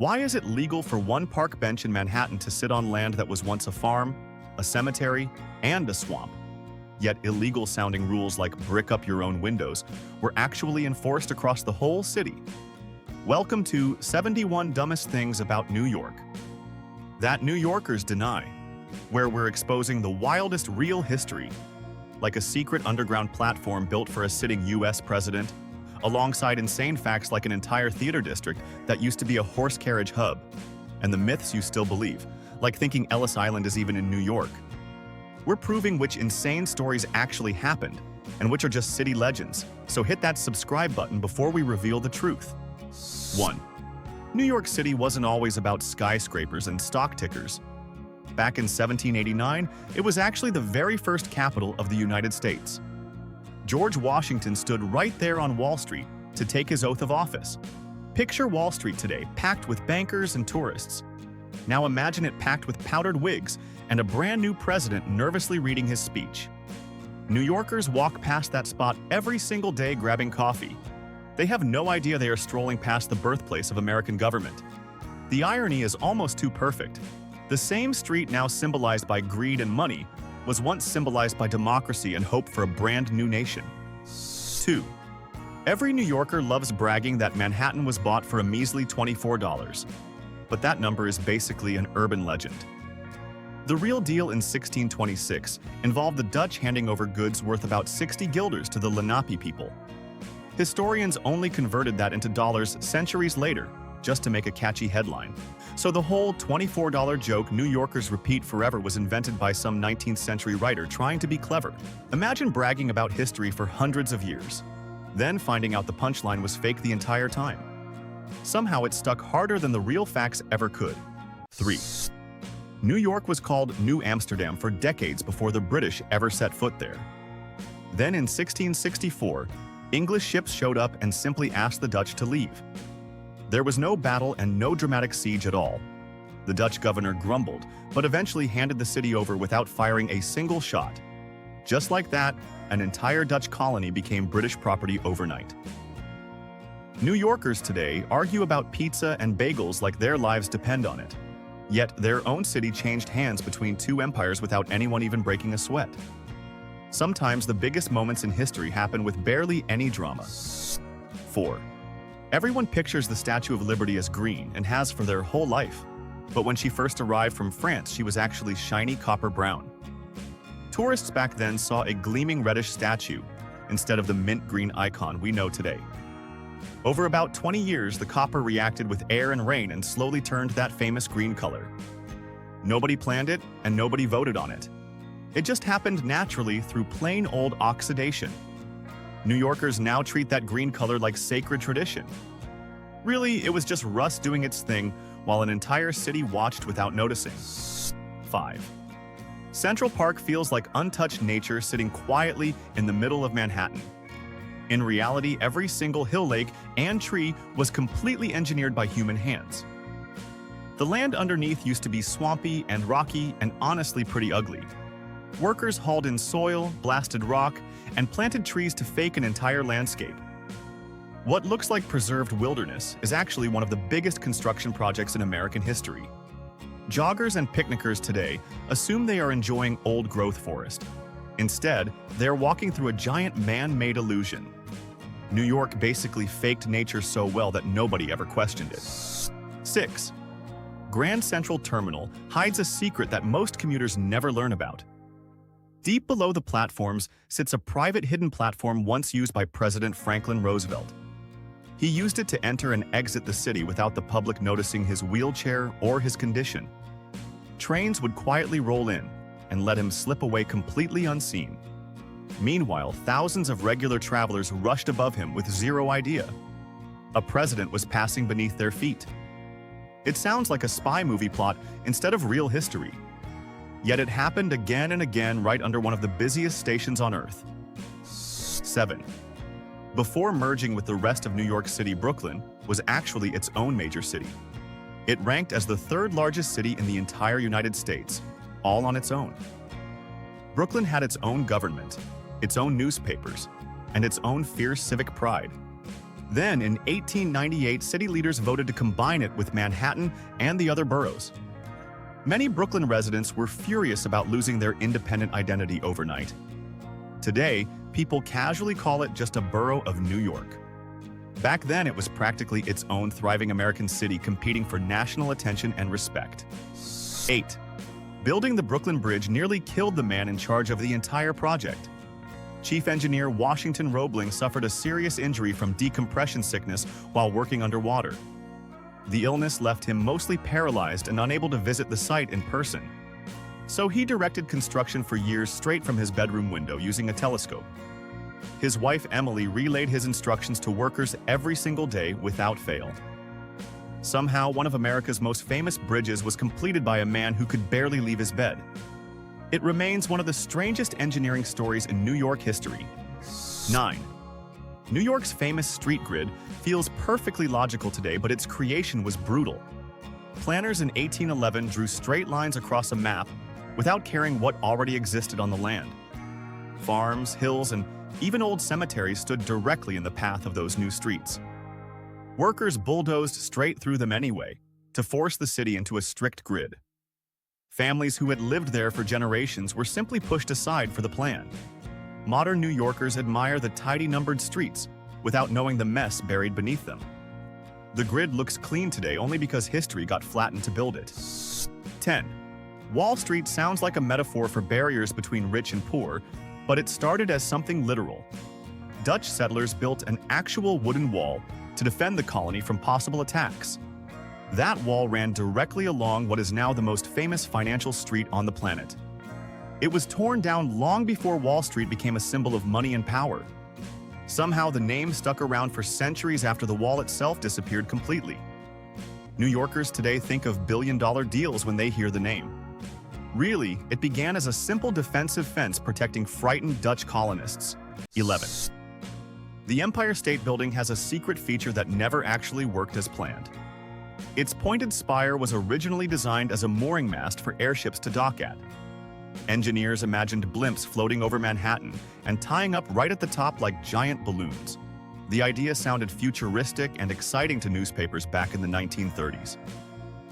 Why is it legal for one park bench in Manhattan to sit on land that was once a farm, a cemetery, and a swamp? Yet illegal-sounding rules like brick up your own windows were actually enforced across the whole city. Welcome to 71 Dumbest Things About New York that New Yorkers deny, where we're exposing the wildest real history, like a secret underground platform built for a sitting US president, alongside insane facts like an entire theater district that used to be a horse carriage hub, and the myths you still believe, like thinking Ellis Island is even in New York. We're proving which insane stories actually happened, and which are just city legends, so hit that subscribe button before we reveal the truth. 1. New York City wasn't always about skyscrapers and stock tickers. Back in 1789, it was actually the very first capital of the United States. George Washington stood right there on Wall Street to take his oath of office. Picture Wall Street today, packed with bankers and tourists. Now imagine it packed with powdered wigs and a brand new president nervously reading his speech. New Yorkers walk past that spot every single day grabbing coffee. They have no idea they are strolling past the birthplace of American government. The irony is almost too perfect. The same street now symbolized by greed and money was once symbolized by democracy and hope for a brand new nation. 2. Every New Yorker loves bragging that Manhattan was bought for a measly $24. But that number is basically an urban legend. The real deal in 1626 involved the Dutch handing over goods worth about 60 guilders to the Lenape people. Historians only converted that into dollars centuries later, just to make a catchy headline. So the whole $24 joke New Yorkers repeat forever was invented by some 19th century writer trying to be clever. Imagine bragging about history for hundreds of years, then finding out the punchline was fake the entire time. Somehow it stuck harder than the real facts ever could. 3. New York was called New Amsterdam for decades before the British ever set foot there. Then in 1664, English ships showed up and simply asked the Dutch to leave. There was no battle and no dramatic siege at all. The Dutch governor grumbled, but eventually handed the city over without firing a single shot. Just like that, an entire Dutch colony became British property overnight. New Yorkers today argue about pizza and bagels like their lives depend on it. Yet their own city changed hands between two empires without anyone even breaking a sweat. Sometimes the biggest moments in history happen with barely any drama. 4. Everyone pictures the Statue of Liberty as green and has for their whole life. But when she first arrived from France, she was actually shiny copper brown. Tourists back then saw a gleaming reddish statue instead of the mint green icon we know today. Over about 20 years, the copper reacted with air and rain and slowly turned that famous green color. Nobody planned it and nobody voted on it. It just happened naturally through plain old oxidation. New Yorkers now treat that green color like sacred tradition. Really, it was just rust doing its thing while an entire city watched without noticing. 5. Central Park feels like untouched nature sitting quietly in the middle of Manhattan. In reality, every single hill, lake, and tree was completely engineered by human hands. The land underneath used to be swampy and rocky and honestly pretty ugly. Workers hauled in soil, blasted rock, and planted trees to fake an entire landscape. What looks like preserved wilderness is actually one of the biggest construction projects in American history. Joggers and picnickers today assume they are enjoying old-growth forest. Instead, they are walking through a giant man-made illusion. New York basically faked nature so well that nobody ever questioned it. 6. Grand Central Terminal hides a secret that most commuters never learn about. Deep below the platforms sits a private hidden platform once used by President Franklin Roosevelt. He used it to enter and exit the city without the public noticing his wheelchair or his condition. Trains would quietly roll in and let him slip away completely unseen. Meanwhile, thousands of regular travelers rushed above him with zero idea. A president was passing beneath their feet. It sounds like a spy movie plot instead of real history. Yet it happened again and again right under one of the busiest stations on Earth. 7. Before merging with the rest of New York City, Brooklyn was actually its own major city. It ranked as the third largest city in the entire United States, all on its own. Brooklyn had its own government, its own newspapers, and its own fierce civic pride. Then, in 1898, city leaders voted to combine it with Manhattan and the other boroughs. Many Brooklyn residents were furious about losing their independent identity overnight. Today, people casually call it just a borough of New York. Back then, it was practically its own thriving American city competing for national attention and respect. 8. Building the Brooklyn Bridge nearly killed the man in charge of the entire project. Chief Engineer Washington Roebling suffered a serious injury from decompression sickness while working underwater. The illness left him mostly paralyzed and unable to visit the site in person. So he directed construction for years straight from his bedroom window using a telescope. His wife Emily relayed his instructions to workers every single day without fail. Somehow, one of America's most famous bridges was completed by a man who could barely leave his bed. It remains one of the strangest engineering stories in New York history. 9. New York's famous street grid feels perfectly logical today, but its creation was brutal. Planners in 1811 drew straight lines across a map without caring what already existed on the land. Farms, hills, and even old cemeteries stood directly in the path of those new streets. Workers bulldozed straight through them anyway, to force the city into a strict grid. Families who had lived there for generations were simply pushed aside for the plan. Modern New Yorkers admire the tidy numbered streets without knowing the mess buried beneath them. The grid looks clean today only because history got flattened to build it. 10. Wall Street sounds like a metaphor for barriers between rich and poor, but it started as something literal. Dutch settlers built an actual wooden wall to defend the colony from possible attacks. That wall ran directly along what is now the most famous financial street on the planet. It was torn down long before Wall Street became a symbol of money and power. Somehow, the name stuck around for centuries after the wall itself disappeared completely. New Yorkers today think of billion-dollar deals when they hear the name. Really, it began as a simple defensive fence protecting frightened Dutch colonists. 11. The Empire State Building has a secret feature that never actually worked as planned. Its pointed spire was originally designed as a mooring mast for airships to dock at. Engineers imagined blimps floating over Manhattan and tying up right at the top like giant balloons. The idea sounded futuristic and exciting to newspapers back in the 1930s.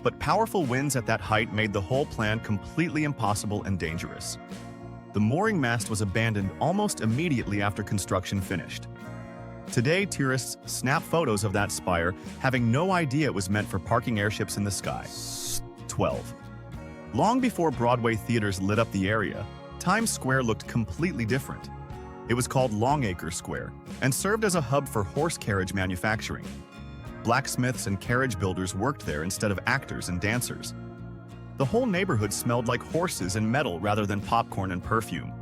But powerful winds at that height made the whole plan completely impossible and dangerous. The mooring mast was abandoned almost immediately after construction finished. Today, tourists snap photos of that spire, having no idea it was meant for parking airships in the sky. 12. Long before Broadway theaters lit up the area, Times Square looked completely different. It was called Longacre Square and served as a hub for horse carriage manufacturing. Blacksmiths and carriage builders worked there instead of actors and dancers. The whole neighborhood smelled like horses and metal rather than popcorn and perfume.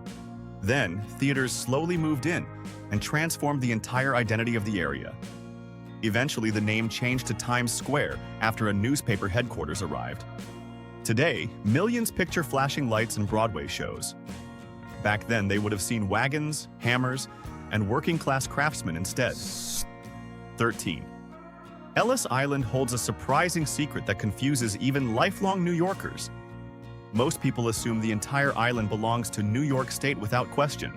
Then, theaters slowly moved in and transformed the entire identity of the area. Eventually, the name changed to Times Square after a newspaper headquarters arrived. Today, millions picture flashing lights and Broadway shows. Back then, they would have seen wagons, hammers, and working-class craftsmen instead. 13. Ellis Island holds a surprising secret that confuses even lifelong New Yorkers. Most people assume the entire island belongs to New York State without question.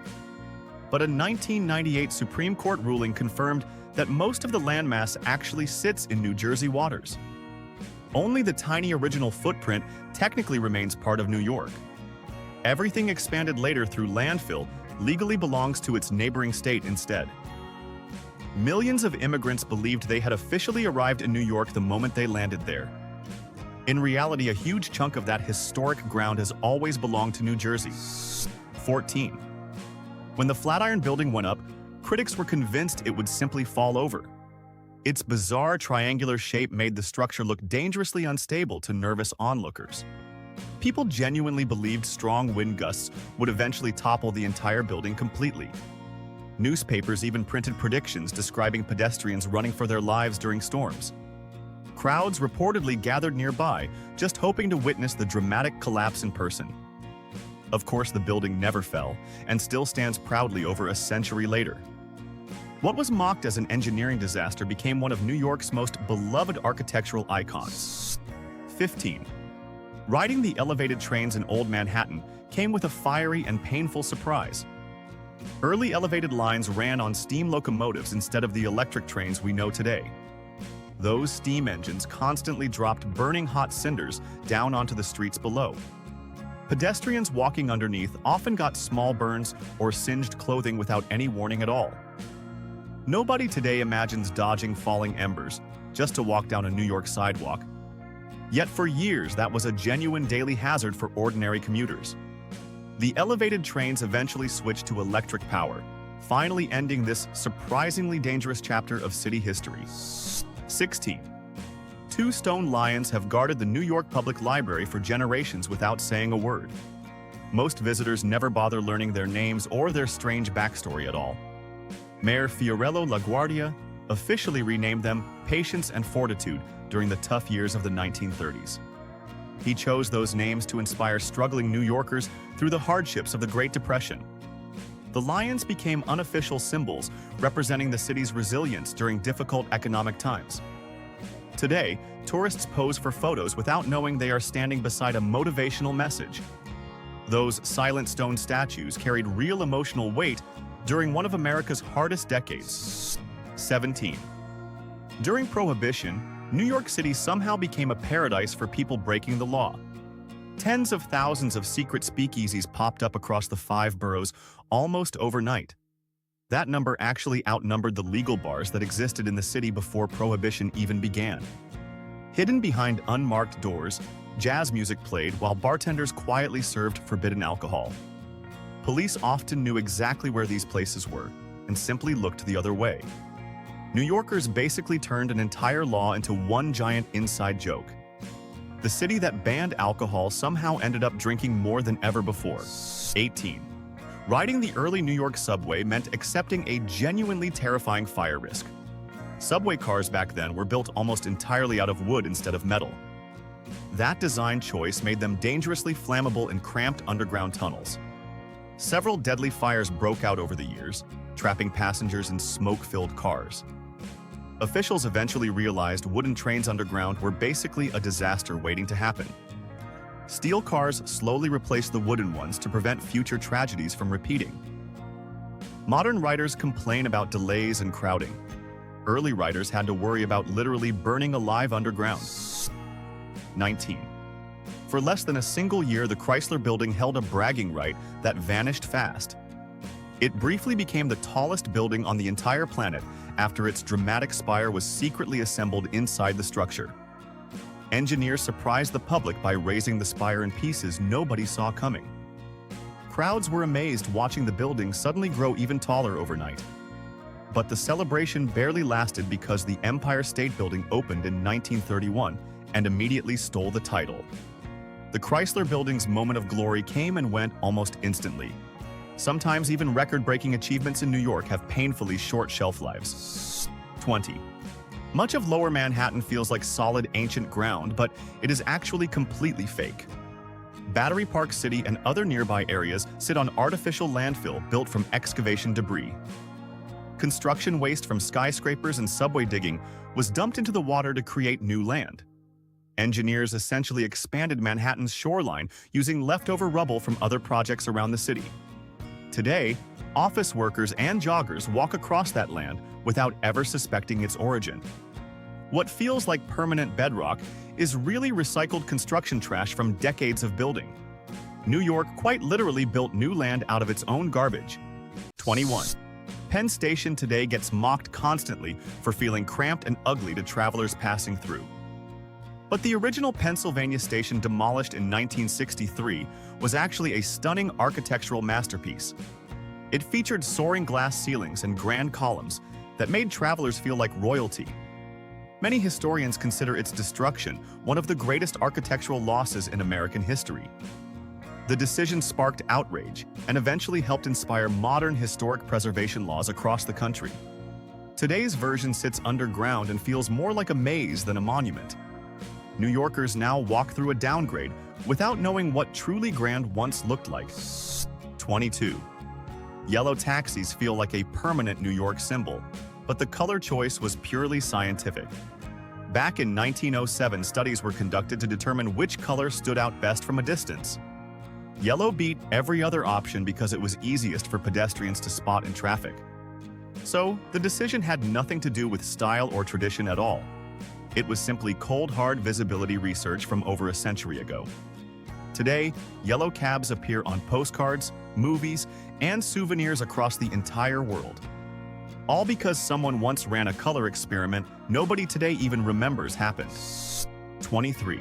But a 1998 Supreme Court ruling confirmed that most of the landmass actually sits in New Jersey waters. Only the tiny original footprint technically remains part of New York. Everything expanded later through landfill legally belongs to its neighboring state instead. Millions of immigrants believed they had officially arrived in New York the moment they landed there. In reality, a huge chunk of that historic ground has always belonged to New Jersey. 14. When the Flatiron building went up, critics were convinced it would simply fall over. Its bizarre triangular shape made the structure look dangerously unstable to nervous onlookers. People genuinely believed strong wind gusts would eventually topple the entire building completely. Newspapers even printed predictions describing pedestrians running for their lives during storms. Crowds reportedly gathered nearby, just hoping to witness the dramatic collapse in person. Of course, the building never fell, and still stands proudly over a century later. What was mocked as an engineering disaster became one of New York's most beloved architectural icons. 15. Riding the elevated trains in Old Manhattan came with a fiery and painful surprise. Early elevated lines ran on steam locomotives instead of the electric trains we know today. Those steam engines constantly dropped burning hot cinders down onto the streets below. Pedestrians walking underneath often got small burns or singed clothing without any warning at all. Nobody today imagines dodging falling embers just to walk down a New York sidewalk. Yet for years, that was a genuine daily hazard for ordinary commuters. The elevated trains eventually switched to electric power, finally ending this surprisingly dangerous chapter of city history. 16. Two stone lions have guarded the New York Public Library for generations without saying a word. Most visitors never bother learning their names or their strange backstory at all. Mayor Fiorello LaGuardia officially renamed them Patience and Fortitude during the tough years of the 1930s. He chose those names to inspire struggling New Yorkers through the hardships of the Great Depression. The lions became unofficial symbols representing the city's resilience during difficult economic times. Today, tourists pose for photos without knowing they are standing beside a motivational message. Those silent stone statues carried real emotional weight during one of America's hardest decades. 17. During Prohibition, New York City somehow became a paradise for people breaking the law. Tens of thousands of secret speakeasies popped up across the 5 boroughs almost overnight. That number actually outnumbered the legal bars that existed in the city before Prohibition even began. Hidden behind unmarked doors, jazz music played while bartenders quietly served forbidden alcohol. Police often knew exactly where these places were and simply looked the other way. New Yorkers basically turned an entire law into one giant inside joke. The city that banned alcohol somehow ended up drinking more than ever before. 18. Riding the early New York subway meant accepting a genuinely terrifying fire risk. Subway cars back then were built almost entirely out of wood instead of metal. That design choice made them dangerously flammable in cramped underground tunnels. Several deadly fires broke out over the years, trapping passengers in smoke-filled cars. Officials eventually realized wooden trains underground were basically a disaster waiting to happen. Steel cars slowly replaced the wooden ones to prevent future tragedies from repeating. Modern riders complain about delays and crowding. Early riders had to worry about literally burning alive underground. 19. For less than a single year, the Chrysler Building held a bragging right that vanished fast. It briefly became the tallest building on the entire planet after its dramatic spire was secretly assembled inside the structure. Engineers surprised the public by raising the spire in pieces nobody saw coming. Crowds were amazed watching the building suddenly grow even taller overnight. But the celebration barely lasted because the Empire State Building opened in 1931 and immediately stole the title. The Chrysler Building's moment of glory came and went almost instantly. Sometimes even record-breaking achievements in New York have painfully short shelf lives. 20. Much of Lower Manhattan feels like solid ancient ground, but it is actually completely fake. Battery Park City and other nearby areas sit on artificial landfill built from excavation debris. Construction waste from skyscrapers and subway digging was dumped into the water to create new land. Engineers essentially expanded Manhattan's shoreline using leftover rubble from other projects around the city. Today, office workers and joggers walk across that land without ever suspecting its origin. What feels like permanent bedrock is really recycled construction trash from decades of building. New York quite literally built new land out of its own garbage. 21. Penn Station today gets mocked constantly for feeling cramped and ugly to travelers passing through. But the original Pennsylvania station, demolished in 1963, was actually a stunning architectural masterpiece. It featured soaring glass ceilings and grand columns that made travelers feel like royalty. Many historians consider its destruction one of the greatest architectural losses in American history. The decision sparked outrage and eventually helped inspire modern historic preservation laws across the country. Today's version sits underground and feels more like a maze than a monument. New Yorkers now walk through a downgrade without knowing what truly grand once looked like. 22. Yellow taxis feel like a permanent New York symbol, but the color choice was purely scientific. Back in 1907, studies were conducted to determine which color stood out best from a distance. Yellow beat every other option because it was easiest for pedestrians to spot in traffic. So, the decision had nothing to do with style or tradition at all. It was simply cold, hard visibility research from over a century ago. Today, yellow cabs appear on postcards, movies, and souvenirs across the entire world. All because someone once ran a color experiment nobody today even remembers happened. 23.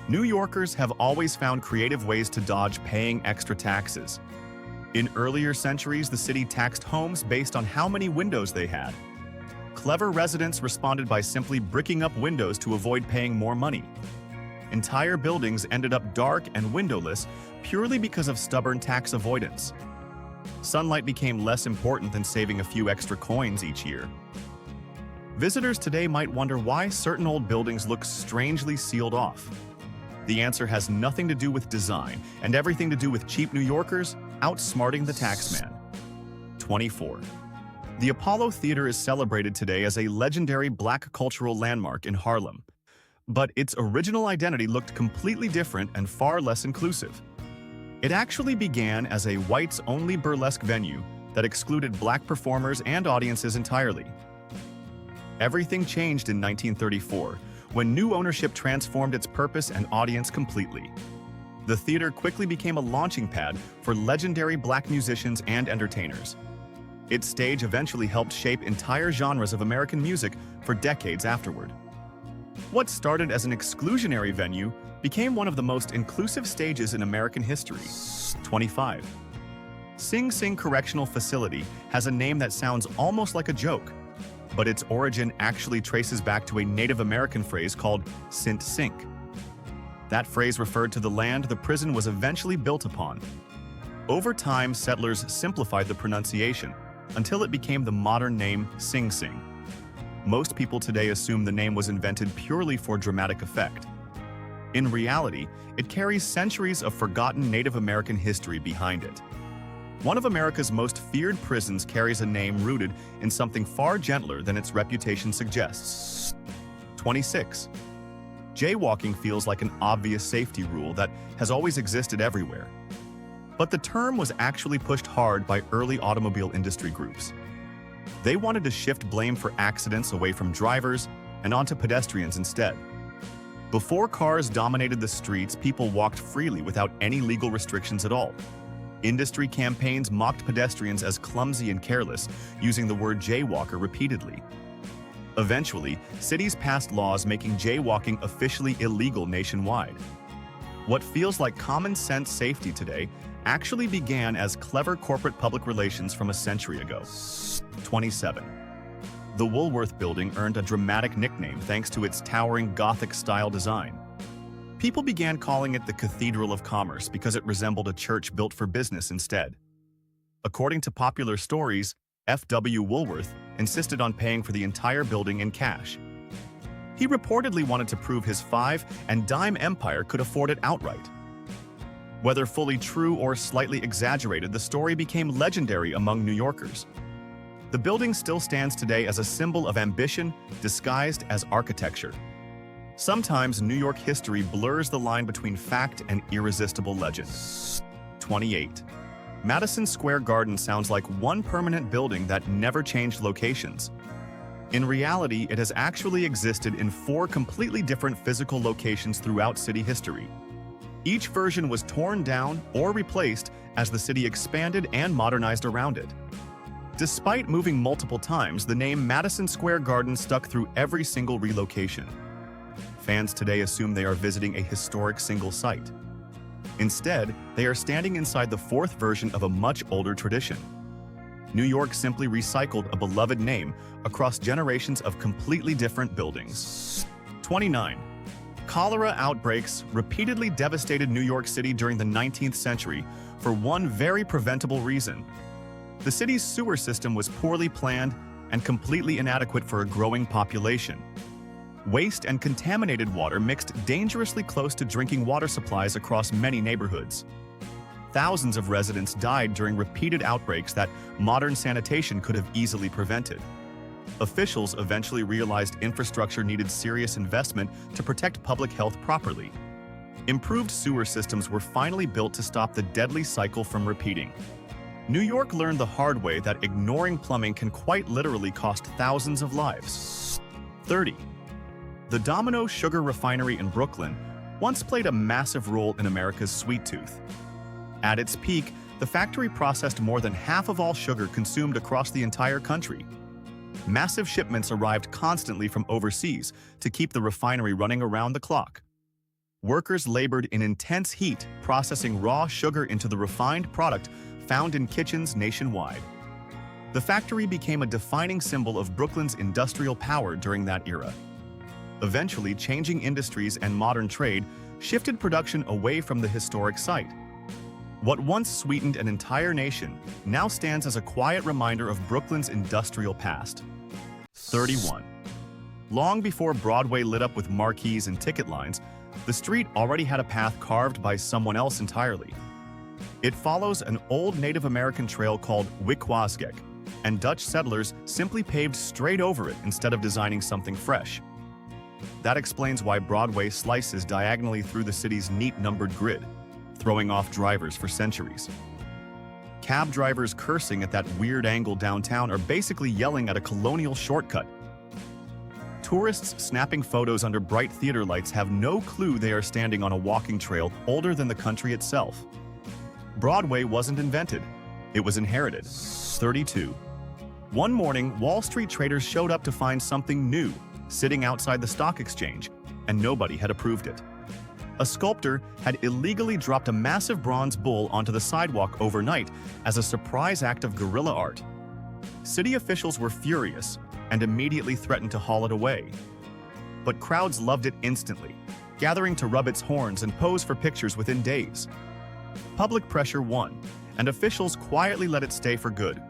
New Yorkers have always found creative ways to dodge paying extra taxes. In earlier centuries, the city taxed homes based on how many windows they had. Clever residents responded by simply bricking up windows to avoid paying more money. Entire buildings ended up dark and windowless purely because of stubborn tax avoidance. Sunlight became less important than saving a few extra coins each year. Visitors today might wonder why certain old buildings look strangely sealed off. The answer has nothing to do with design and everything to do with cheap New Yorkers outsmarting the taxman. 24. The Apollo Theater is celebrated today as a legendary Black cultural landmark in Harlem. But its original identity looked completely different and far less inclusive. It actually began as a whites-only burlesque venue that excluded Black performers and audiences entirely. Everything changed in 1934, when new ownership transformed its purpose and audience completely. The theater quickly became a launching pad for legendary Black musicians and entertainers. Its stage eventually helped shape entire genres of American music for decades afterward. What started as an exclusionary venue became one of the most inclusive stages in American history. 25. Sing Sing Correctional Facility has a name that sounds almost like a joke, but its origin actually traces back to a Native American phrase called Sint Sink. That phrase referred to the land the prison was eventually built upon. Over time, settlers simplified the pronunciation until it became the modern name Sing Sing. Most people today assume the name was invented purely for dramatic effect. In reality, it carries centuries of forgotten Native American history behind it. One of America's most feared prisons carries a name rooted in something far gentler than its reputation suggests. 26. Jaywalking feels like an obvious safety rule that has always existed everywhere. But the term was actually pushed hard by early automobile industry groups. They wanted to shift blame for accidents away from drivers and onto pedestrians instead. Before cars dominated the streets, people walked freely without any legal restrictions at all. Industry campaigns mocked pedestrians as clumsy and careless, using the word jaywalker repeatedly. Eventually, cities passed laws making jaywalking officially illegal nationwide. What feels like common sense safety today actually began as clever corporate public relations from a century ago. 27. The Woolworth building earned a dramatic nickname thanks to its towering Gothic-style design. People began calling it the Cathedral of Commerce because it resembled a church built for business instead. According to popular stories, F.W. Woolworth insisted on paying for the entire building in cash. He reportedly wanted to prove his 5 and dime empire could afford it outright. Whether fully true or slightly exaggerated, the story became legendary among New Yorkers. The building still stands today as a symbol of ambition disguised as architecture. Sometimes New York history blurs the line between fact and irresistible legend. 28. Madison Square Garden sounds like one permanent building that never changed locations. In reality, it has actually existed in 4 completely different physical locations throughout city history. Each version was torn down or replaced as the city expanded and modernized around it. Despite moving multiple times, the name Madison Square Garden stuck through every single relocation. Fans today assume they are visiting a historic single site. Instead, they are standing inside the 4th version of a much older tradition. New York simply recycled a beloved name across generations of completely different buildings. 29. Cholera outbreaks repeatedly devastated New York City during the 19th century for one very preventable reason. The city's sewer system was poorly planned and completely inadequate for a growing population. Waste and contaminated water mixed dangerously close to drinking water supplies across many neighborhoods. Thousands of residents died during repeated outbreaks that modern sanitation could have easily prevented. Officials eventually realized infrastructure needed serious investment to protect public health properly. Improved sewer systems were finally built to stop the deadly cycle from repeating. New York learned the hard way that ignoring plumbing can quite literally cost thousands of lives. 30. The Domino Sugar refinery in Brooklyn once played a massive role in America's sweet tooth. At its peak, the factory processed more than half of all sugar consumed across the entire country. Massive shipments arrived constantly from overseas to keep the refinery running around the clock. Workers labored in intense heat, processing raw sugar into the refined product found in kitchens nationwide. The factory became a defining symbol of Brooklyn's industrial power during that era. Eventually, changing industries and modern trade shifted production away from the historic site. What once sweetened an entire nation now stands as a quiet reminder of Brooklyn's industrial past. 31. Long before Broadway lit up with marquees and ticket lines, the street already had a path carved by someone else entirely. It follows an old Native American trail called Wickwasgeck, and Dutch settlers simply paved straight over it instead of designing something fresh. That explains why Broadway slices diagonally through the city's neat numbered grid, throwing off drivers for centuries. Cab drivers cursing at that weird angle downtown are basically yelling at a colonial shortcut. Tourists snapping photos under bright theater lights have no clue they are standing on a walking trail older than the country itself. Broadway wasn't invented, it was inherited. 32. One morning, Wall Street traders showed up to find something new sitting outside the stock exchange, and nobody had approved it. A sculptor had illegally dropped a massive bronze bull onto the sidewalk overnight as a surprise act of guerrilla art. City officials were furious and immediately threatened to haul it away. But crowds loved it instantly, gathering to rub its horns and pose for pictures within days. Public pressure won, and officials quietly let it stay for good.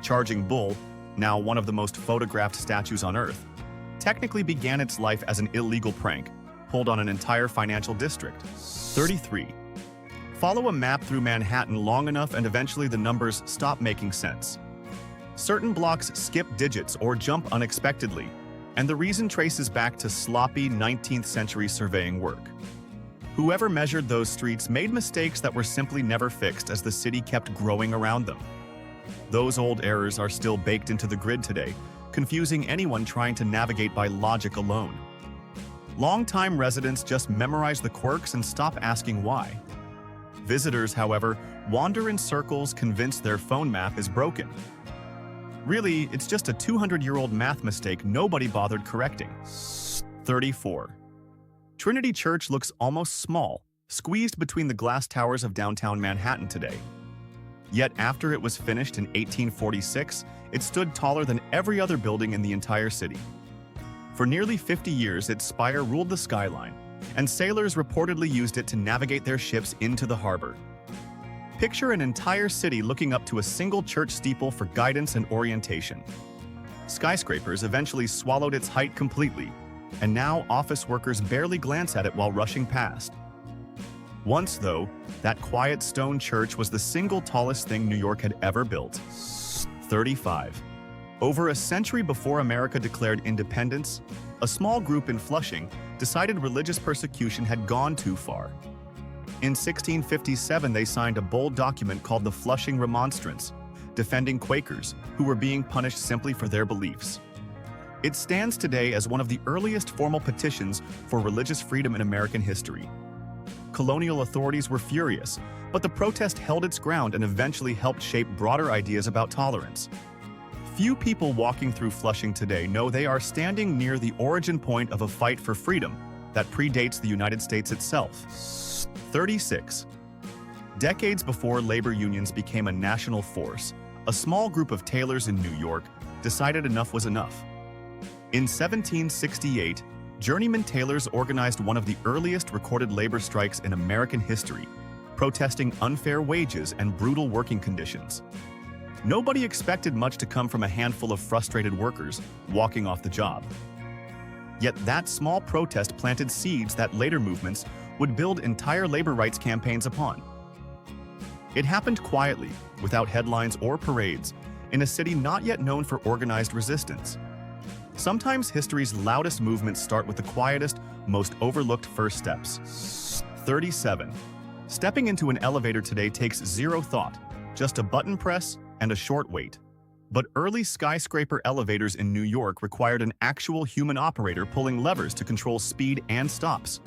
Charging Bull, now one of the most photographed statues on Earth, technically began its life as an illegal prank pulled on an entire financial district. 33. Follow a map through Manhattan long enough and eventually the numbers stop making sense. Certain blocks skip digits or jump unexpectedly, and the reason traces back to sloppy 19th century surveying work. Whoever measured those streets made mistakes that were simply never fixed as the city kept growing around them. Those old errors are still baked into the grid today, confusing anyone trying to navigate by logic alone. Longtime residents just memorize the quirks and stop asking why. Visitors, however, wander in circles convinced their phone map is broken. Really, it's just a 200-year-old math mistake nobody bothered correcting. 34. Trinity Church looks almost small, squeezed between the glass towers of downtown Manhattan today. Yet after it was finished in 1846, it stood taller than every other building in the entire city. For nearly 50 years, its spire ruled the skyline, and sailors reportedly used it to navigate their ships into the harbor. Picture an entire city looking up to a single church steeple for guidance and orientation. Skyscrapers eventually swallowed its height completely, and now office workers barely glance at it while rushing past. Once, though, that quiet stone church was the single tallest thing New York had ever built. 35. Over a century before America declared independence, a small group in Flushing decided religious persecution had gone too far. In 1657, they signed a bold document called the Flushing Remonstrance, defending Quakers who were being punished simply for their beliefs. It stands today as one of the earliest formal petitions for religious freedom in American history. Colonial authorities were furious, but the protest held its ground and eventually helped shape broader ideas about tolerance. Few people walking through Flushing today know they are standing near the origin point of a fight for freedom that predates the United States itself. 36. Decades before labor unions became a national force, a small group of tailors in New York decided enough was enough. In 1768, journeyman tailors organized one of the earliest recorded labor strikes in American history, protesting unfair wages and brutal working conditions. Nobody expected much to come from a handful of frustrated workers walking off the job. Yet that small protest planted seeds that later movements would build entire labor rights campaigns upon. It happened quietly, without headlines or parades, in a city not yet known for organized resistance. Sometimes history's loudest movements start with the quietest, most overlooked first steps. 37. Stepping into an elevator today takes zero thought, just a button press and a short wait. But early skyscraper elevators in New York required an actual human operator pulling levers to control speed and stops.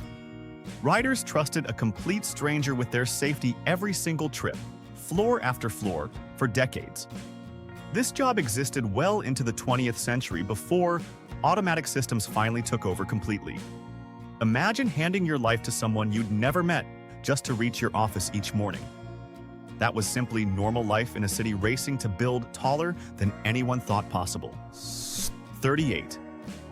Riders trusted a complete stranger with their safety every single trip, floor after floor, for decades. This job existed well into the 20th century before automatic systems finally took over completely. Imagine handing your life to someone you'd never met just to reach your office each morning. That was simply normal life in a city racing to build taller than anyone thought possible. 38.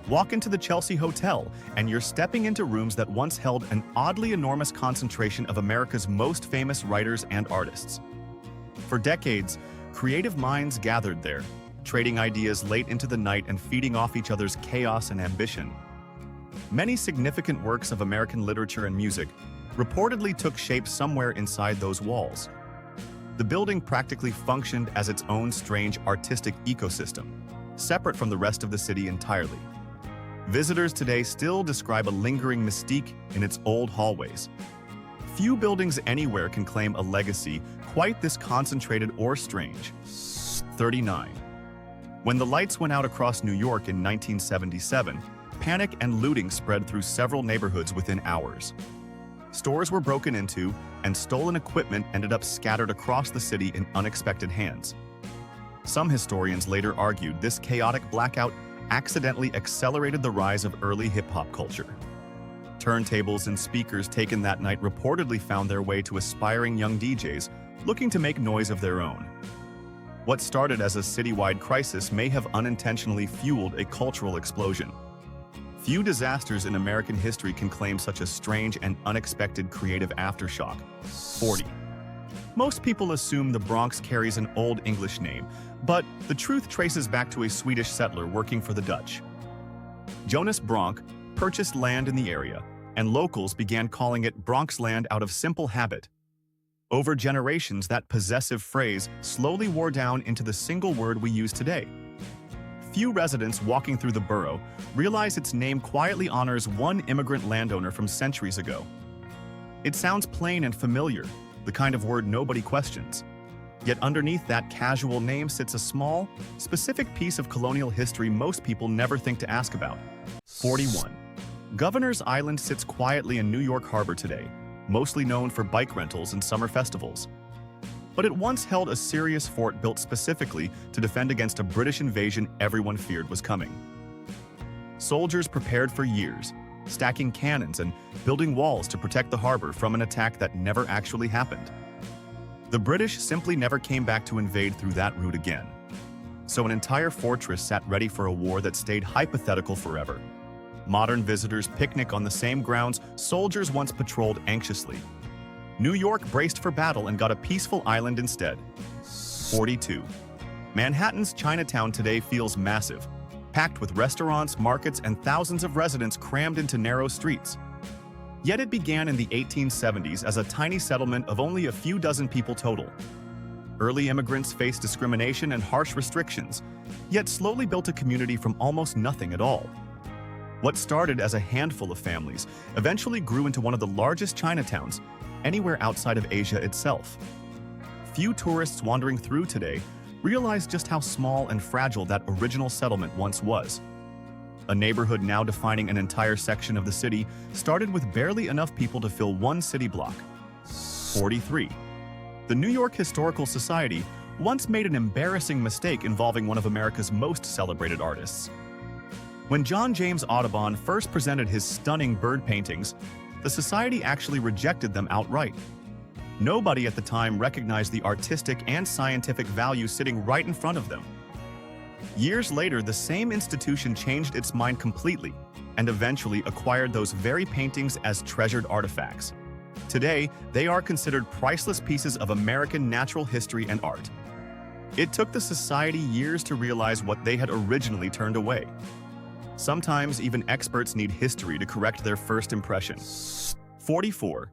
Walk into the Chelsea Hotel, and you're stepping into rooms that once held an oddly enormous concentration of America's most famous writers and artists. For decades, creative minds gathered there, trading ideas late into the night and feeding off each other's chaos and ambition. Many significant works of American literature and music reportedly took shape somewhere inside those walls. The building practically functioned as its own strange artistic ecosystem, separate from the rest of the city entirely. Visitors today still describe a lingering mystique in its old hallways. Few buildings anywhere can claim a legacy quite this concentrated or strange. 39. When the lights went out across New York in 1977, panic and looting spread through several neighborhoods within hours. Stores were broken into, and stolen equipment ended up scattered across the city in unexpected hands. Some historians later argued this chaotic blackout accidentally accelerated the rise of early hip-hop culture. Turntables and speakers taken that night reportedly found their way to aspiring young DJs looking to make noise of their own. What started as a citywide crisis may have unintentionally fueled a cultural explosion. Few disasters in American history can claim such a strange and unexpected creative aftershock. 40. Most people assume the Bronx carries an Old English name, but the truth traces back to a Swedish settler working for the Dutch. Jonas Bronk purchased land in the area, and locals began calling it Bronxland out of simple habit. Over generations, that possessive phrase slowly wore down into the single word we use today. Few residents walking through the borough realize its name quietly honors one immigrant landowner from centuries ago. It sounds plain and familiar, the kind of word nobody questions. Yet underneath that casual name sits a small, specific piece of colonial history most people never think to ask about. 41. Governor's Island sits quietly in New York Harbor today, mostly known for bike rentals and summer festivals. But it once held a serious fort built specifically to defend against a British invasion everyone feared was coming. Soldiers prepared for years, stacking cannons and building walls to protect the harbor from an attack that never actually happened. The British simply never came back to invade through that route again. So an entire fortress sat ready for a war that stayed hypothetical forever. Modern visitors picnic on the same grounds soldiers once patrolled anxiously. New York braced for battle and got a peaceful island instead. 42. Manhattan's Chinatown today feels massive, packed with restaurants, markets, and thousands of residents crammed into narrow streets. Yet it began in the 1870s as a tiny settlement of only a few dozen people total. Early immigrants faced discrimination and harsh restrictions, yet slowly built a community from almost nothing at all. What started as a handful of families eventually grew into one of the largest Chinatowns anywhere outside of Asia itself. Few tourists wandering through today realize just how small and fragile that original settlement once was. A neighborhood now defining an entire section of the city started with barely enough people to fill one city block. 43. The New York Historical Society once made an embarrassing mistake involving one of America's most celebrated artists. When John James Audubon first presented his stunning bird paintings, the Society actually rejected them outright. Nobody at the time recognized the artistic and scientific value sitting right in front of them. Years later, the same institution changed its mind completely and eventually acquired those very paintings as treasured artifacts. Today, they are considered priceless pieces of American natural history and art. It took the Society years to realize what they had originally turned away. Sometimes even experts need history to correct their first impression. 44.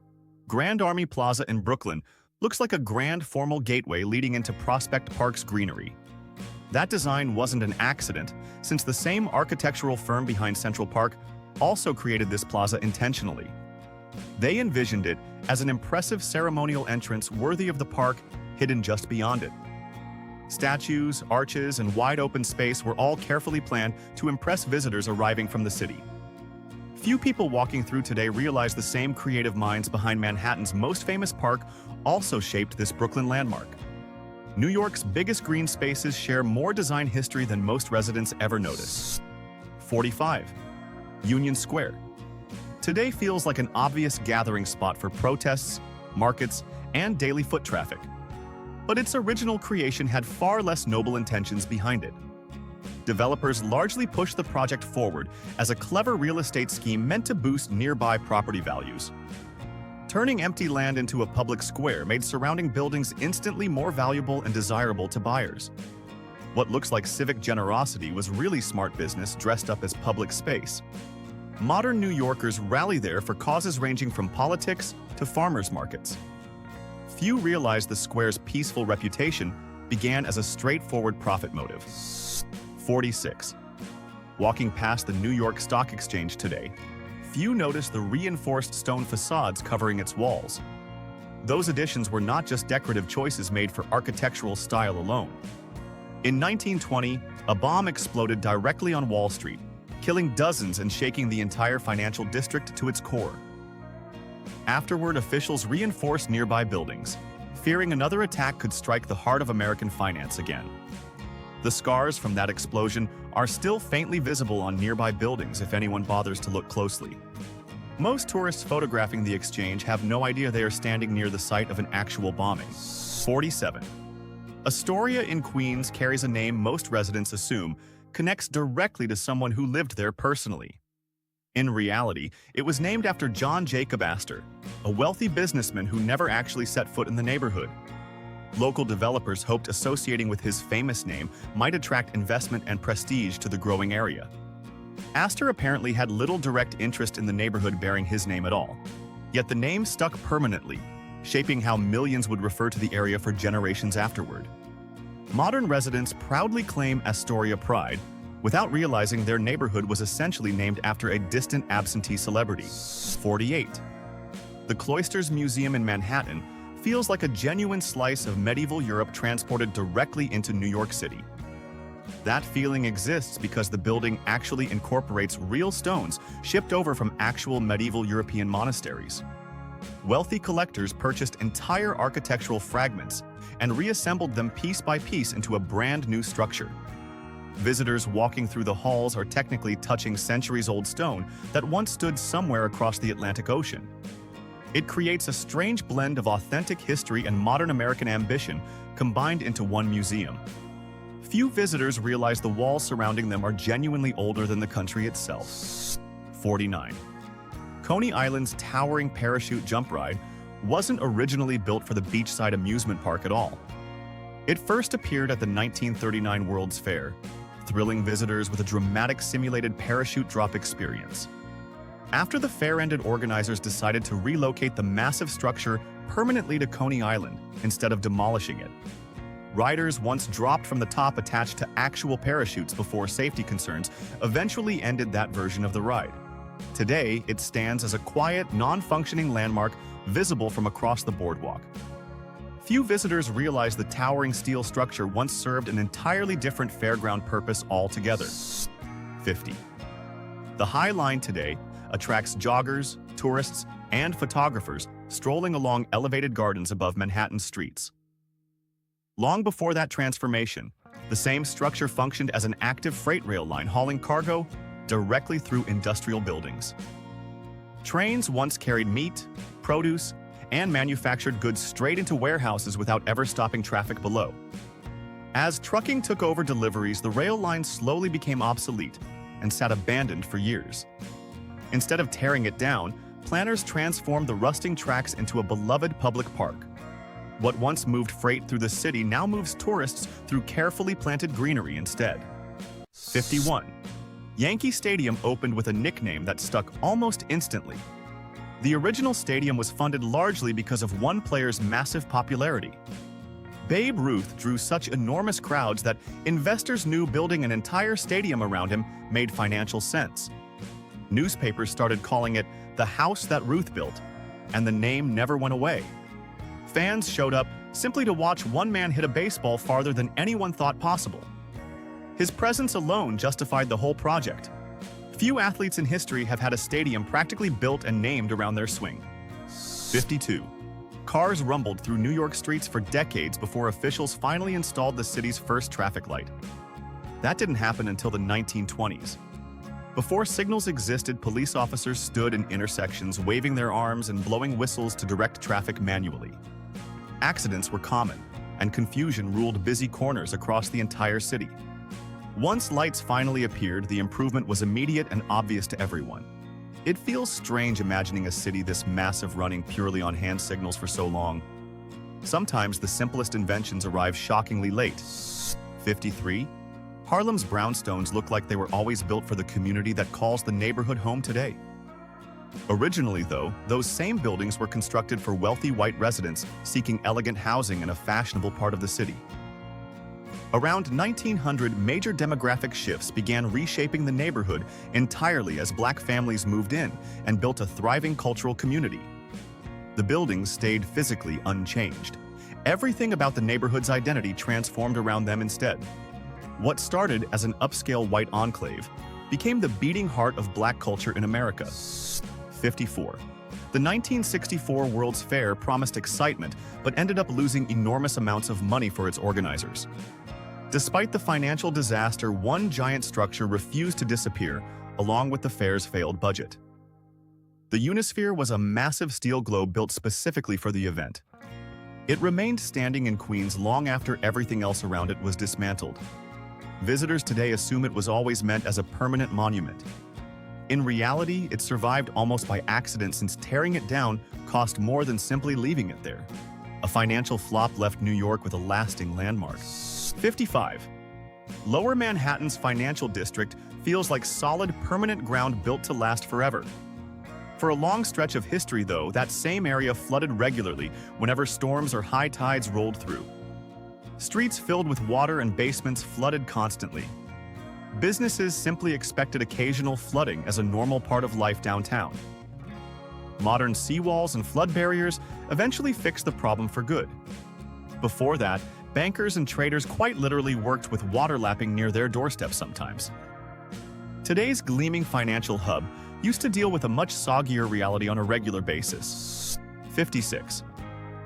Grand Army Plaza in Brooklyn looks like a grand formal gateway leading into Prospect Park's greenery. That design wasn't an accident, since the same architectural firm behind Central Park also created this plaza intentionally. They envisioned it as an impressive ceremonial entrance worthy of the park hidden just beyond it. Statues, arches, and wide-open space were all carefully planned to impress visitors arriving from the city. Few people walking through today realize the same creative minds behind Manhattan's most famous park also shaped this Brooklyn landmark. New York's biggest green spaces share more design history than most residents ever notice. 45. Union Square. Today feels like an obvious gathering spot for protests, markets, and daily foot traffic. But its original creation had far less noble intentions behind it. Developers largely pushed the project forward as a clever real estate scheme meant to boost nearby property values. Turning empty land into a public square made surrounding buildings instantly more valuable and desirable to buyers. What looks like civic generosity was really smart business dressed up as public space. Modern New Yorkers rally there for causes ranging from politics to farmers markets. Few realize the square's peaceful reputation began as a straightforward profit motive. 46. Walking past the New York Stock Exchange today, few notice the reinforced stone facades covering its walls. Those additions were not just decorative choices made for architectural style alone. In 1920, a bomb exploded directly on Wall Street, killing dozens and shaking the entire financial district to its core. Afterward, officials reinforced nearby buildings, fearing another attack could strike the heart of American finance again. The scars from that explosion are still faintly visible on nearby buildings if anyone bothers to look closely. Most tourists photographing the exchange have no idea they are standing near the site of an actual bombing. 47. Astoria in Queens carries a name most residents assume connects directly to someone who lived there personally. In reality, it was named after John Jacob Astor, a wealthy businessman who never actually set foot in the neighborhood. Local developers hoped associating with his famous name might attract investment and prestige to the growing area. Astor apparently had little direct interest in the neighborhood bearing his name at all. Yet the name stuck permanently, shaping how millions would refer to the area for generations afterward. Modern residents proudly claim Astoria pride, without realizing their neighborhood was essentially named after a distant absentee celebrity. 48. The Cloisters Museum in Manhattan feels like a genuine slice of medieval Europe transported directly into New York City. That feeling exists because the building actually incorporates real stones shipped over from actual medieval European monasteries. Wealthy collectors purchased entire architectural fragments and reassembled them piece by piece into a brand new structure. Visitors walking through the halls are technically touching centuries-old stone that once stood somewhere across the Atlantic Ocean. It creates a strange blend of authentic history and modern American ambition combined into one museum. Few visitors realize the walls surrounding them are genuinely older than the country itself. 49. Coney Island's towering parachute jump ride wasn't originally built for the beachside amusement park at all. It first appeared at the 1939 World's Fair, thrilling visitors with a dramatic simulated parachute drop experience. After the fair ended, organizers decided to relocate the massive structure permanently to Coney Island instead of demolishing it. Riders once dropped from the top attached to actual parachutes before safety concerns eventually ended that version of the ride. Today, it stands as a quiet, non-functioning landmark visible from across the boardwalk. Few visitors realize the towering steel structure once served an entirely different fairground purpose altogether. 50. The High Line today attracts joggers, tourists, and photographers strolling along elevated gardens above Manhattan streets. Long before that transformation, the same structure functioned as an active freight rail line hauling cargo directly through industrial buildings. Trains once carried meat, produce, and manufactured goods straight into warehouses without ever stopping traffic below. As trucking took over deliveries, the rail line slowly became obsolete and sat abandoned for years. Instead of tearing it down, planners transformed the rusting tracks into a beloved public park. What once moved freight through the city now moves tourists through carefully planted greenery instead. 51. Yankee Stadium opened with a nickname that stuck almost instantly. The original stadium was funded largely because of one player's massive popularity. Babe Ruth drew such enormous crowds that investors knew building an entire stadium around him made financial sense. Newspapers started calling it the house that Ruth built, and the name never went away. Fans showed up simply to watch one man hit a baseball farther than anyone thought possible. His presence alone justified the whole project. Few athletes in history have had a stadium practically built and named around their swing. 52. Cars rumbled through New York streets for decades before officials finally installed the city's first traffic light. That didn't happen until the 1920s. Before signals existed, police officers stood in intersections waving their arms and blowing whistles to direct traffic manually. Accidents were common, and confusion ruled busy corners across the entire city. Once lights finally appeared, the improvement was immediate and obvious to everyone. It feels strange imagining a city this massive running purely on hand signals for so long. Sometimes the simplest inventions arrive shockingly late. 53. Harlem's brownstones look like they were always built for the community that calls the neighborhood home today. Originally, though, those same buildings were constructed for wealthy white residents seeking elegant housing in a fashionable part of the city. Around 1900, major demographic shifts began reshaping the neighborhood entirely as black families moved in and built a thriving cultural community. The buildings stayed physically unchanged. Everything about the neighborhood's identity transformed around them instead. What started as an upscale white enclave became the beating heart of black culture in America. 54. The 1964 World's Fair promised excitement but ended up losing enormous amounts of money for its organizers. Despite the financial disaster, one giant structure refused to disappear, along with the fair's failed budget. The Unisphere was a massive steel globe built specifically for the event. It remained standing in Queens long after everything else around it was dismantled. Visitors today assume it was always meant as a permanent monument. In reality, it survived almost by accident since tearing it down cost more than simply leaving it there. A financial flop left New York with a lasting landmark. 55. Lower Manhattan's financial district feels like solid, permanent ground built to last forever. For a long stretch of history, though, that same area flooded regularly whenever storms or high tides rolled through. Streets filled with water and basements flooded constantly. Businesses simply expected occasional flooding as a normal part of life downtown. Modern seawalls and flood barriers eventually fixed the problem for good. Before that, bankers and traders quite literally worked with water lapping near their doorsteps sometimes. Today's gleaming financial hub used to deal with a much soggier reality on a regular basis. 56.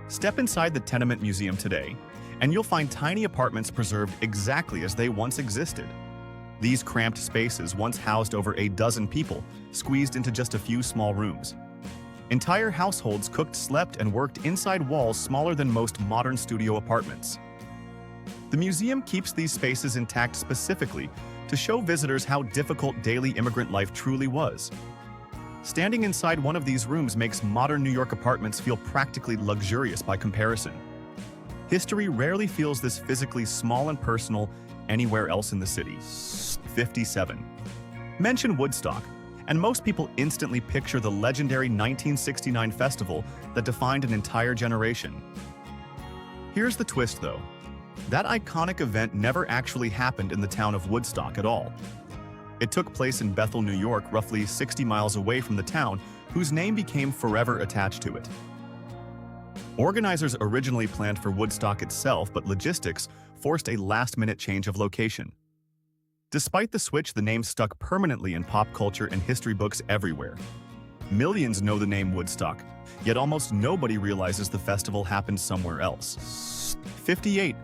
Step inside the Tenement Museum today, and you'll find tiny apartments preserved exactly as they once existed. These cramped spaces once housed over a dozen people, squeezed into just a few small rooms. Entire households cooked, slept, and worked inside walls smaller than most modern studio apartments. The museum keeps these spaces intact specifically to show visitors how difficult daily immigrant life truly was. Standing inside one of these rooms makes modern New York apartments feel practically luxurious by comparison. History rarely feels this physically small and personal anywhere else in the city. 57. Mention Woodstock, and most people instantly picture the legendary 1969 festival that defined an entire generation. Here's the twist, though. That iconic event never actually happened in the town of Woodstock at all. It took place in Bethel, New York, roughly 60 miles away from the town, whose name became forever attached to it. Organizers originally planned for Woodstock itself, but logistics forced a last-minute change of location. Despite the switch, the name stuck permanently in pop culture and history books everywhere. Millions know the name Woodstock, yet almost nobody realizes the festival happened somewhere else. 58.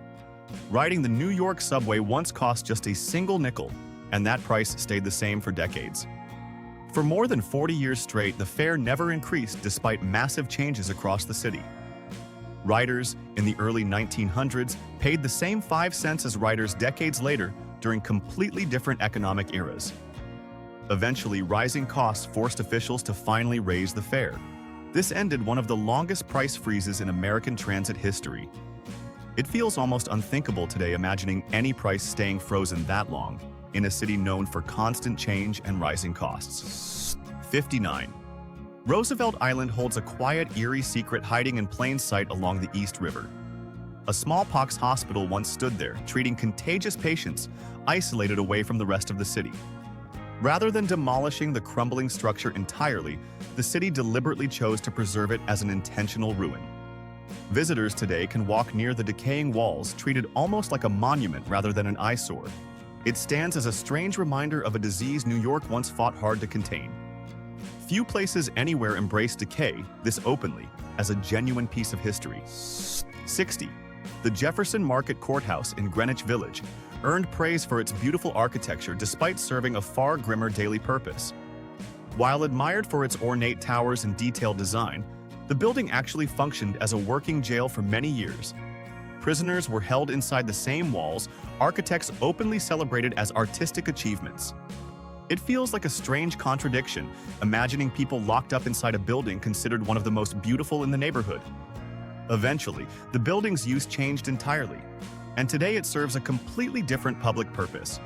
Riding the New York subway once cost just a single nickel, and that price stayed the same for decades. For more than 40 years straight, the fare never increased despite massive changes across the city. Riders in the early 1900s paid the same 5 cents as riders decades later during completely different economic eras. Eventually, rising costs forced officials to finally raise the fare. This ended one of the longest price freezes in American transit history. It feels almost unthinkable today imagining any price staying frozen that long in a city known for constant change and rising costs. 59. Roosevelt Island holds a quiet, eerie secret hiding in plain sight along the East River. A smallpox hospital once stood there, treating contagious patients, isolated away from the rest of the city. Rather than demolishing the crumbling structure entirely, the city deliberately chose to preserve it as an intentional ruin. Visitors today can walk near the decaying walls, treated almost like a monument rather than an eyesore. It stands as a strange reminder of a disease New York once fought hard to contain. Few places anywhere embrace decay this openly as a genuine piece of history. 60. The Jefferson Market Courthouse in Greenwich Village earned praise for its beautiful architecture despite serving a far grimmer daily purpose. While admired for its ornate towers and detailed design, the building actually functioned as a working jail for many years. Prisoners were held inside the same walls architects openly celebrated as artistic achievements. It feels like a strange contradiction, imagining people locked up inside a building considered one of the most beautiful in the neighborhood. Eventually, the building's use changed entirely, and today it serves a completely different public purpose.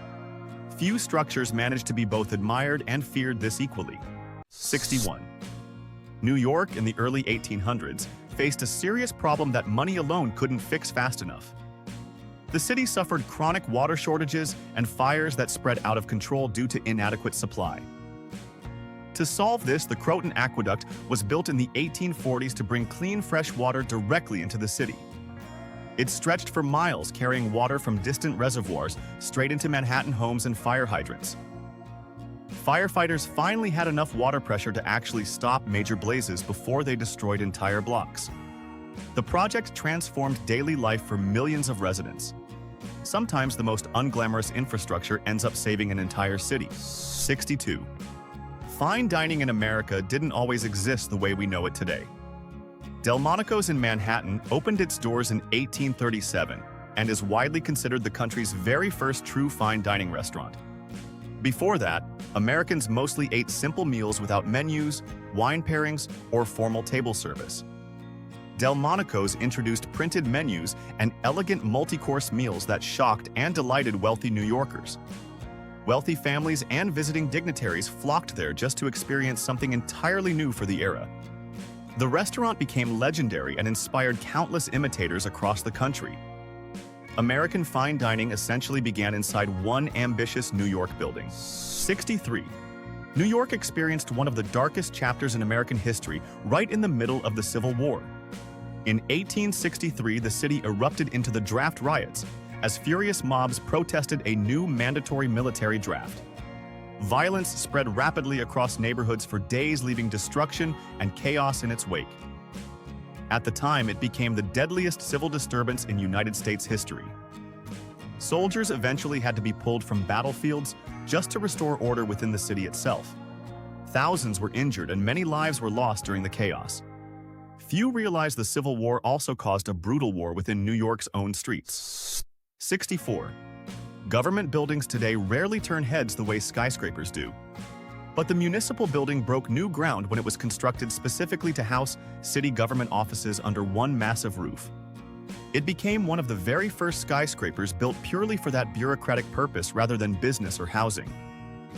Few structures managed to be both admired and feared this equally. 61. New York in the early 1800s faced a serious problem that money alone couldn't fix fast enough. The city suffered chronic water shortages and fires that spread out of control due to inadequate supply. To solve this, the Croton Aqueduct was built in the 1840s to bring clean, fresh water directly into the city. It stretched for miles, carrying water from distant reservoirs straight into Manhattan homes and fire hydrants. Firefighters finally had enough water pressure to actually stop major blazes before they destroyed entire blocks. The project transformed daily life for millions of residents. Sometimes the most unglamorous infrastructure ends up saving an entire city. 62. Fine dining in America didn't always exist the way we know it today. Delmonico's in Manhattan opened its doors in 1837 and is widely considered the country's very first true fine dining restaurant. Before that, Americans mostly ate simple meals without menus, wine pairings, or formal table service. Delmonico's introduced printed menus and elegant multi-course meals that shocked and delighted wealthy New Yorkers. Wealthy families and visiting dignitaries flocked there just to experience something entirely new for the era. The restaurant became legendary and inspired countless imitators across the country. American fine dining essentially began inside one ambitious New York building. 63. New York experienced one of the darkest chapters in American history right in the middle of the Civil War. In 1863, the city erupted into the Draft Riots as furious mobs protested a new mandatory military draft. Violence spread rapidly across neighborhoods for days, leaving destruction and chaos in its wake. At the time, it became the deadliest civil disturbance in United States history. Soldiers eventually had to be pulled from battlefields just to restore order within the city itself. Thousands were injured and many lives were lost during the chaos. Few realized the Civil War also caused a brutal war within New York's own streets. 64. Government buildings today rarely turn heads the way skyscrapers do. But the municipal building broke new ground when it was constructed specifically to house city government offices under one massive roof. It became one of the very first skyscrapers built purely for that bureaucratic purpose rather than business or housing.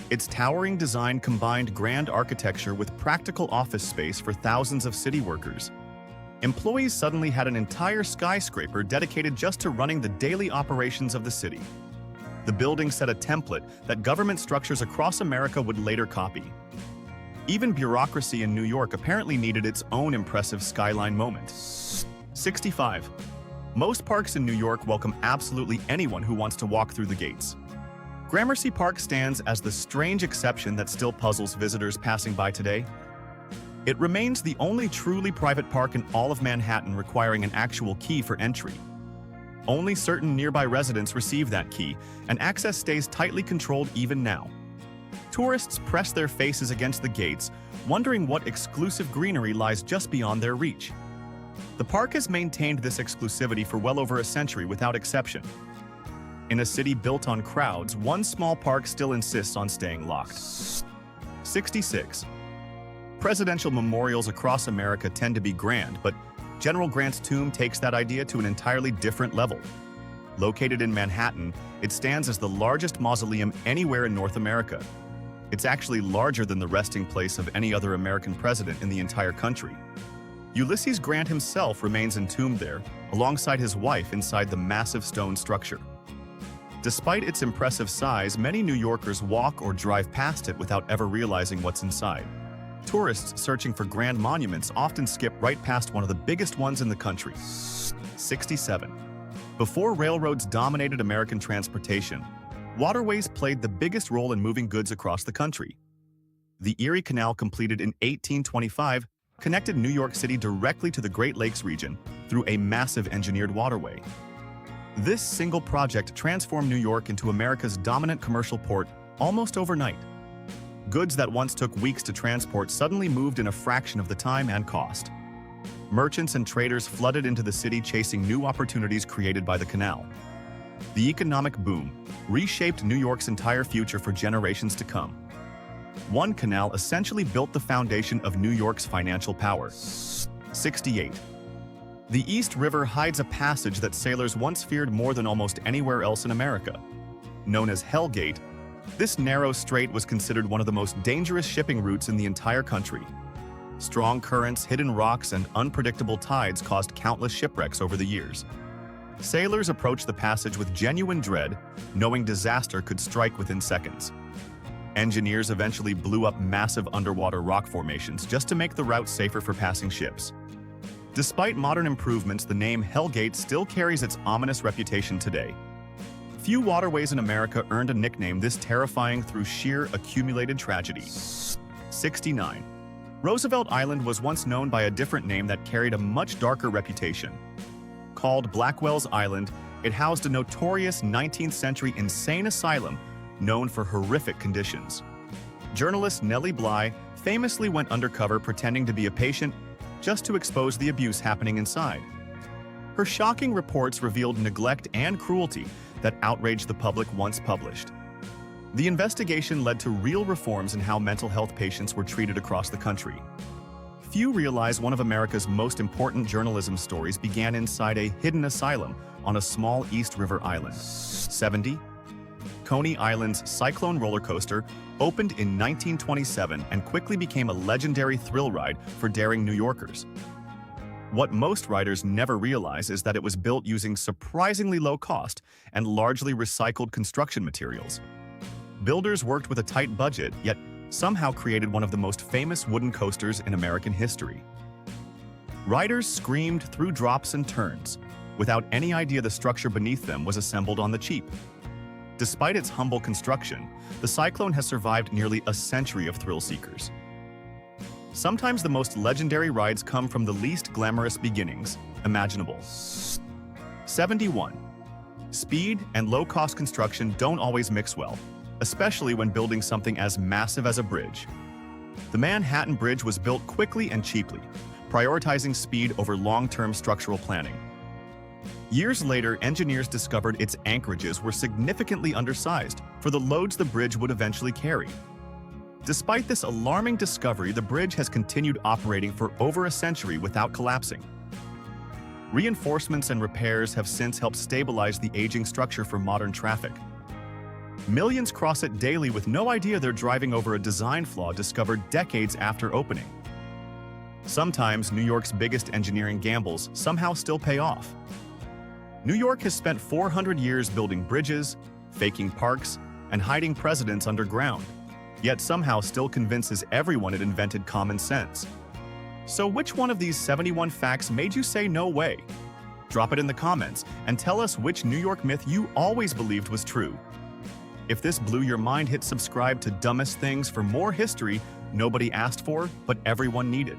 Its towering design combined grand architecture with practical office space for thousands of city workers. Employees suddenly had an entire skyscraper dedicated just to running the daily operations of the city. The building set a template that government structures across America would later copy. Even bureaucracy in New York apparently needed its own impressive skyline moment. 65. Most parks in New York welcome absolutely anyone who wants to walk through the gates. Gramercy Park stands as the strange exception that still puzzles visitors passing by today. It remains the only truly private park in all of Manhattan requiring an actual key for entry. Only certain nearby residents receive that key, and access stays tightly controlled even now. Tourists press their faces against the gates, wondering what exclusive greenery lies just beyond their reach. The park has maintained this exclusivity for well over a century without exception. In a city built on crowds, one small park still insists on staying locked. 66. Presidential memorials across America tend to be grand, but General Grant's tomb takes that idea to an entirely different level. Located in Manhattan, it stands as the largest mausoleum anywhere in North America. It's actually larger than the resting place of any other American president in the entire country. Ulysses Grant himself remains entombed there, alongside his wife inside the massive stone structure. Despite its impressive size, many New Yorkers walk or drive past it without ever realizing what's inside. Tourists searching for grand monuments often skip right past one of the biggest ones in the country. 67. Before railroads dominated American transportation, waterways played the biggest role in moving goods across the country. The Erie Canal, completed in 1825, connected New York City directly to the Great Lakes region through a massive engineered waterway. This single project transformed New York into America's dominant commercial port almost overnight. Goods that once took weeks to transport suddenly moved in a fraction of the time and cost. Merchants and traders flooded into the city, chasing new opportunities created by the canal. The economic boom reshaped New York's entire future for generations to come. One canal essentially built the foundation of New York's financial power. 68. The East River hides a passage that sailors once feared more than almost anywhere else in America. Known as Hell Gate, this narrow strait was considered one of the most dangerous shipping routes in the entire country. Strong currents, hidden rocks, and unpredictable tides caused countless shipwrecks over the years. Sailors approached the passage with genuine dread, knowing disaster could strike within seconds. Engineers eventually blew up massive underwater rock formations just to make the route safer for passing ships. Despite modern improvements, the name Hell Gate still carries its ominous reputation today. Few waterways in America earned a nickname this terrifying through sheer accumulated tragedy. 69. Roosevelt Island was once known by a different name that carried a much darker reputation. Called Blackwell's Island, it housed a notorious 19th-century insane asylum known for horrific conditions. Journalist Nellie Bly famously went undercover pretending to be a patient just to expose the abuse happening inside. Her shocking reports revealed neglect and cruelty that outraged the public once published. The investigation led to real reforms in how mental health patients were treated across the country. Few realize one of America's most important journalism stories began inside a hidden asylum on a small East River island. 70. Coney Island's Cyclone roller coaster opened in 1927 and quickly became a legendary thrill ride for daring New Yorkers. What most riders never realize is that it was built using surprisingly low cost and largely recycled construction materials. Builders worked with a tight budget, yet somehow created one of the most famous wooden coasters in American history. Riders screamed through drops and turns, without any idea the structure beneath them was assembled on the cheap. Despite its humble construction, the Cyclone has survived nearly a century of thrill seekers. Sometimes the most legendary rides come from the least glamorous beginnings imaginable. 71. Speed and low-cost construction don't always mix well, especially when building something as massive as a bridge. The Manhattan Bridge was built quickly and cheaply, prioritizing speed over long-term structural planning. Years later, engineers discovered its anchorages were significantly undersized for the loads the bridge would eventually carry. Despite this alarming discovery, the bridge has continued operating for over a century without collapsing. Reinforcements and repairs have since helped stabilize the aging structure for modern traffic. Millions cross it daily with no idea they're driving over a design flaw discovered decades after opening. Sometimes New York's biggest engineering gambles somehow still pay off. New York has spent 400 years building bridges, faking parks, and hiding presidents underground, yet somehow still convinces everyone it invented common sense. So which one of these 71 facts made you say no way? Drop it in the comments and tell us which New York myth you always believed was true. If this blew your mind, hit subscribe to Dumbest Things for more history nobody asked for, but everyone needed.